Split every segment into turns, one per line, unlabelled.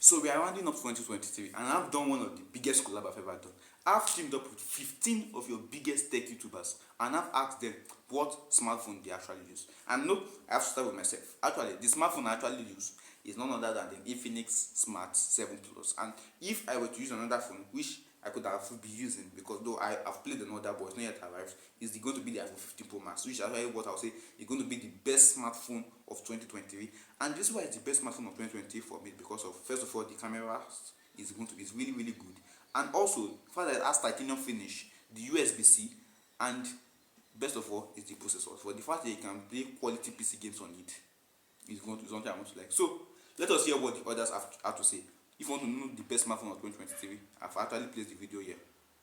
So we are rounding up 2023 and I've done one of the biggest collab I've ever done. I've teamed up with 15 of your biggest tech YouTubers and I've asked them what smartphone they actually use. And no, I have to start with myself. Actually, the smartphone I actually use is none other than the Infinix Smart 7 Plus. And if I were to use another phone, which I could have been using, because though I've played another but it's not yet arrived, is going to be the iPhone 15 Pro Max, which is actually what I'll say is going to be the best smartphone of 2023. And this is why it's the best smartphone of 2023 for me, because of, first of all, the camera is really good, and also the fact that it has titanium finish, the USB-C, and best of all is the processor. For the fact that you can play quality PC games on it is something I want to like. So let us hear what the others have to say. If you want to know the best smartphone of 2023, I've actually placed the video here.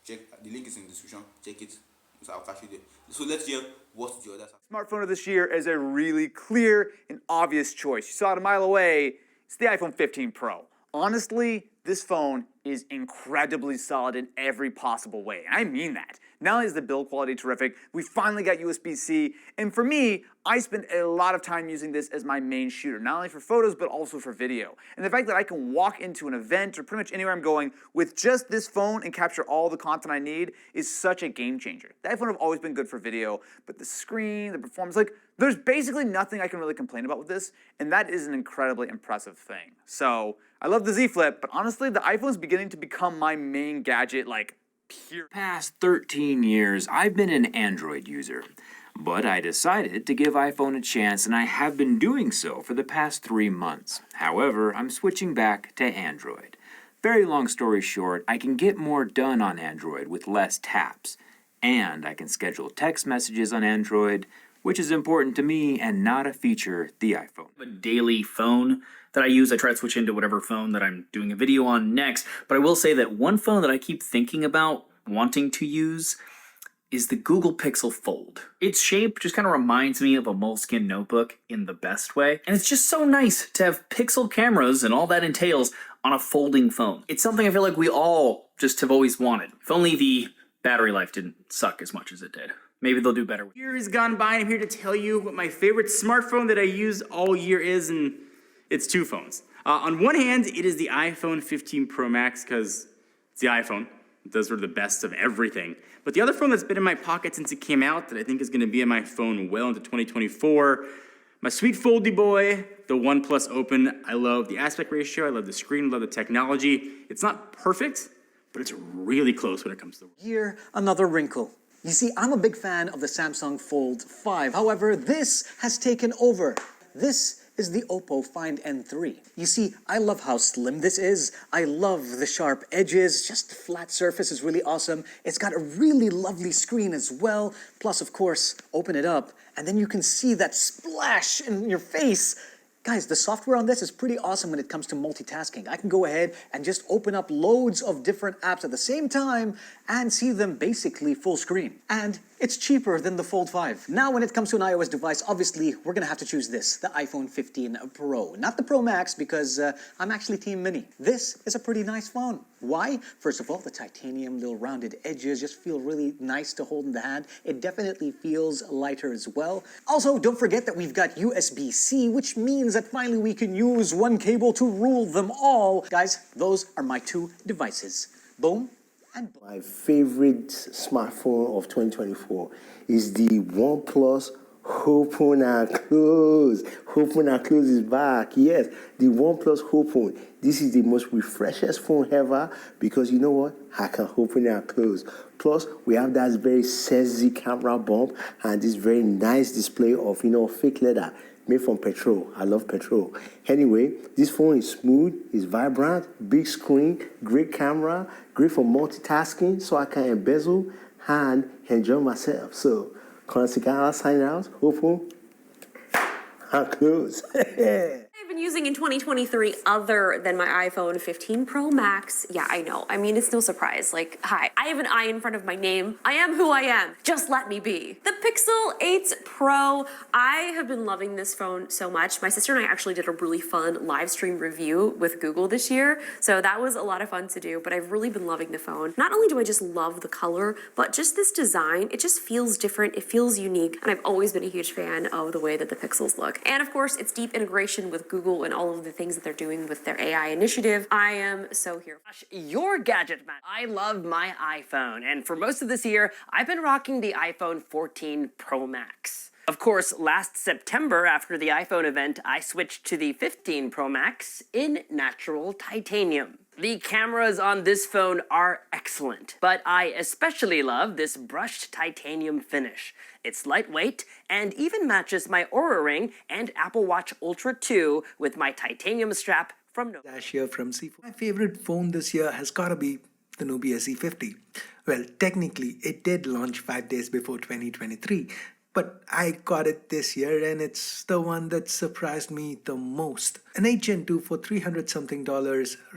Check, the link is in the description. Check it. So I'll catch you there. So let's hear what the others have.
Smartphone of this year is a really clear and obvious choice. You saw it a mile away. It's the iPhone 15 Pro. Honestly, this phone is incredibly solid in every possible way. I mean that. Not only is the build quality terrific, we finally got USB-C, and for me, I spend a lot of time using this as my main shooter, not only for photos, but also for video. And the fact that I can walk into an event or pretty much anywhere I'm going with just this phone and capture all the content I need is such a game changer. The iPhone have always been good for video, but the screen, the performance, like, there's basically nothing I can really complain about with this, and that is an incredibly impressive thing. So, I love the Z Flip, but honestly, the iPhone's beginning to become my main gadget, like, pure.
Past 13 years, I've been an Android user, but I decided to give iPhone a chance, and I have been doing so for the past 3 months. However, I'm switching back to Android. Very long story short, I can get more done on Android with less taps, and I can schedule text messages on Android, which is important to me and not a feature the iPhone.
A daily phone that I use. I try to switch into whatever phone that I'm doing a video on next, but I will say that one phone that I keep thinking about wanting to use is the Google Pixel Fold. Its shape just kind of reminds me of a Moleskine notebook in the best way, and it's just so nice to have pixel cameras and all that entails on a folding phone. It's something I feel like we all just have always wanted. If only the battery life didn't suck as much as it did. Maybe they'll do better.
Years gone by, and I'm here to tell you what my favorite smartphone that I use all year is, and it's two phones. On one hand, it is the iPhone 15 Pro Max, because it's the iPhone. It does sort of the best of everything. But the other phone that's been in my pocket since it came out, that I think is going to be in my phone well into 2024, my sweet foldy boy, the OnePlus Open. I love the aspect ratio, I love the screen, I love the technology. It's not perfect, but it's really close when it comes to the
Here, another wrinkle. You see, I'm a big fan of the Samsung Fold 5. However, this has taken over. This is the Oppo Find N3. You see, I love how slim this is. I love the sharp edges. Just the flat surface is really awesome. It's got a really lovely screen as well. Plus, of course, open it up, and then you can see that splash in your face. Guys, the software on this is pretty awesome when it comes to multitasking. I can go ahead and just open up loads of different apps at the same time and see them basically full screen. And it's cheaper than the Fold 5. Now, when it comes to an iOS device, obviously, we're gonna have to choose this, the iPhone 15 Pro. Not the Pro Max, because I'm actually Team Mini. This is a pretty nice phone. Why? First of all, the titanium little rounded edges just feel really nice to hold in the hand. It definitely feels lighter as well. Also, don't forget that we've got USB-C, which means that finally we can use one cable to rule them all. Guys, those are my two devices. Boom. And
my favorite smartphone of 2024 is the OnePlus Open and Close. Open and Close is back. Yes, the OnePlus Open. This is the most refreshing phone ever because you know what? I can open and close. Plus, we have that very sexy camera bump and this very nice display of, fake leather made from petrol. I love petrol. Anyway, this phone is smooth, it's vibrant, big screen, great camera, great for multitasking, so I can embezzle and enjoy myself. So, Consigliere sign out, open and close.
I've been using in 2023 other than my iPhone 15 Pro Max. Yeah, I know. I mean, it's no surprise. Like, hi, I have an I in front of my name. I am who I am. Just let me be. The Pixel 8 Pro. I have been loving this phone so much. My sister and I actually did a really fun live stream review with Google this year. So that was a lot of fun to do, but I've really been loving the phone. Not only do I just love the color, but just this design, it just feels different. It feels unique. And I've always been a huge fan of the way that the Pixels look. And of course, its deep integration with Google Google and all of the things that they're doing with their AI initiative. I am so here.
Your gadget man. I love my iPhone, and for most of this year, I've been rocking the iPhone 14 Pro Max. Of course, last September, after the iPhone event, I switched to the 15 Pro Max in natural titanium. The cameras on this phone are excellent, but I especially love this brushed titanium finish. It's lightweight and even matches my Oura Ring and Apple Watch Ultra 2 with my titanium strap from Nokia.
Dash here from C4. My favorite phone this year has gotta be the Nubia Z50. Well, technically, it did launch 5 days before 2023, but I got it this year and it's the one that surprised me the most. An 8 Gen 2 for $300 something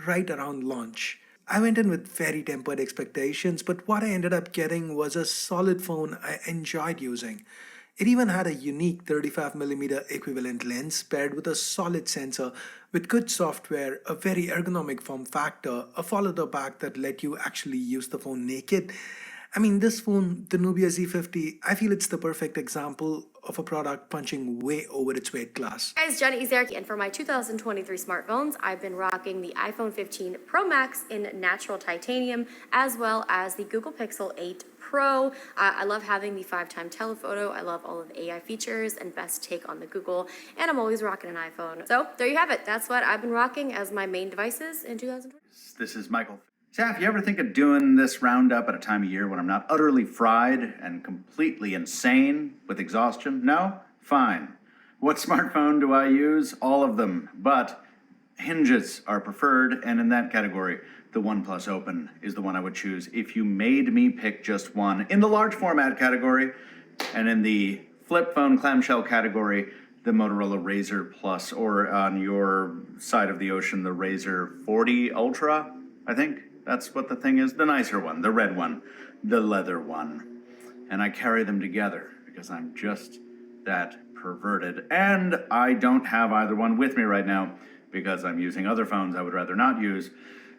right around launch. I went in with very tempered expectations, but what I ended up getting was a solid phone I enjoyed using. It even had a unique 35mm equivalent lens paired with a solid sensor with good software, a very ergonomic form factor, a follow-the back that let you actually use the phone naked. I mean, this phone, the Nubia Z50, I feel it's the perfect example of a product punching way over its weight class.
Hey guys, Jenny Izerki, and for my 2023 smartphones, I've been rocking the iPhone 15 Pro Max in natural titanium, as well as the Google Pixel 8 Pro. I love having the 5-time telephoto. I love all of the AI features and best take on the Google, and I'm always rocking an iPhone. So there you have it. That's what I've been rocking as my main devices in 2020.
This is Michael. Saf, you ever think of doing this roundup at a time of year when I'm not utterly fried and completely insane with exhaustion? No? Fine. What smartphone do I use? All of them. But hinges are preferred, and in that category, the OnePlus Open is the one I would choose if you made me pick just one. In the large format category, and in the flip phone clamshell category, the Motorola Razr Plus, or on your side of the ocean, the Razr 40 Ultra, I think. That's what the thing is, the nicer one, the red one, the leather one. And I carry them together because I'm just that perverted. And I don't have either one with me right now because I'm using other phones I would rather not use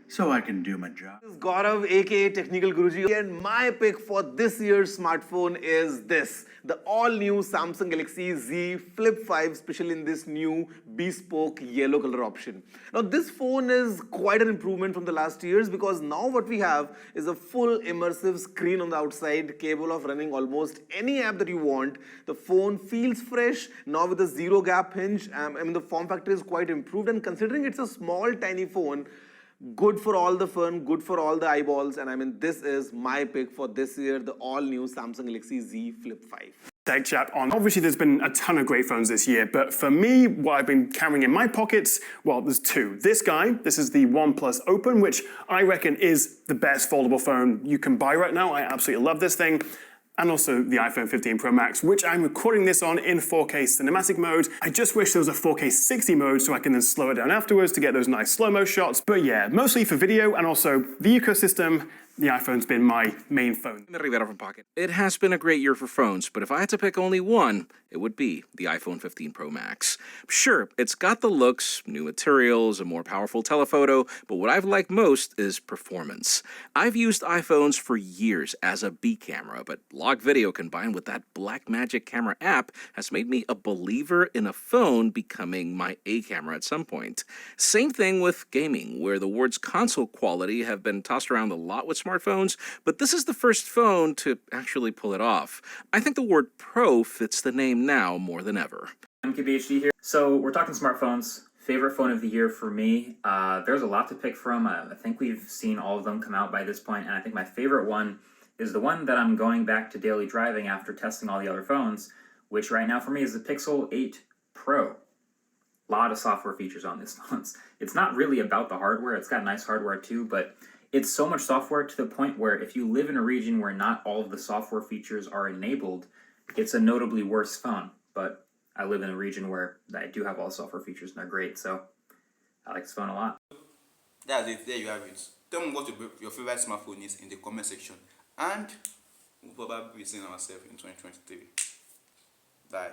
so I can do my job.
This is Gaurav, aka Technical Guruji, and my pick for this year's smartphone is this, the all-new Samsung Galaxy Z Flip 5, especially in this new bespoke yellow color option. Now this phone is quite an improvement from the last years because now what we have is a full immersive screen on the outside, capable of running almost any app that you want. The phone feels fresh, now with a zero gap hinge. I mean the form factor is quite improved, and considering it's a small tiny phone, good for all the fun, good for all the eyeballs, and I mean this is my pick for this year, the all-new Samsung Galaxy Z Flip 5.
Tech chat on. Obviously there's been a ton of great phones this year, but for me, what I've been carrying in my pockets, well, there's two. This guy, this is the OnePlus Open, which I reckon is the best foldable phone you can buy right now. I absolutely love this thing. And also the iPhone 15 Pro Max, which I'm recording this on in 4K cinematic mode. I just wish there was a 4K 60 mode so I can then slow it down afterwards to get those nice slow-mo shots. But yeah, mostly for video and also the ecosystem, the iPhone's been my main phone.
Rivera from Pocket. It has been a great year for phones, but if I had to pick only one, it would be the iPhone 15 Pro Max. Sure, it's got the looks, new materials, a more powerful telephoto, but what I've liked most is performance. I've used iPhones for years as a B camera, but log video combined with that Blackmagic camera app has made me a believer in a phone becoming my A camera at some point. Same thing with gaming, where the words console quality have been tossed around a lot with smartphones, but this is the first phone to actually pull it off. I think the word pro fits the name now more than ever.
MKBHD here. So we're talking smartphones. Favorite phone of the year for me. There's a lot to pick from. I think we've seen all of them come out by this point, and I think my favorite one is the one that I'm going back to daily driving after testing all the other phones, which right now for me is the Pixel 8 Pro. A lot of software features on this phone. It's not really about the hardware. It's got nice hardware too, but it's so much software to the point where if you live in a region where not all of the software features are enabled, it's a notably worse phone. But I live in a region where I do have all the software features and they're great, so I like this phone a lot.
That's it, there you have it. Tell me what your favorite smartphone is in the comment section, and we'll probably be seeing ourselves in 2023. Bye.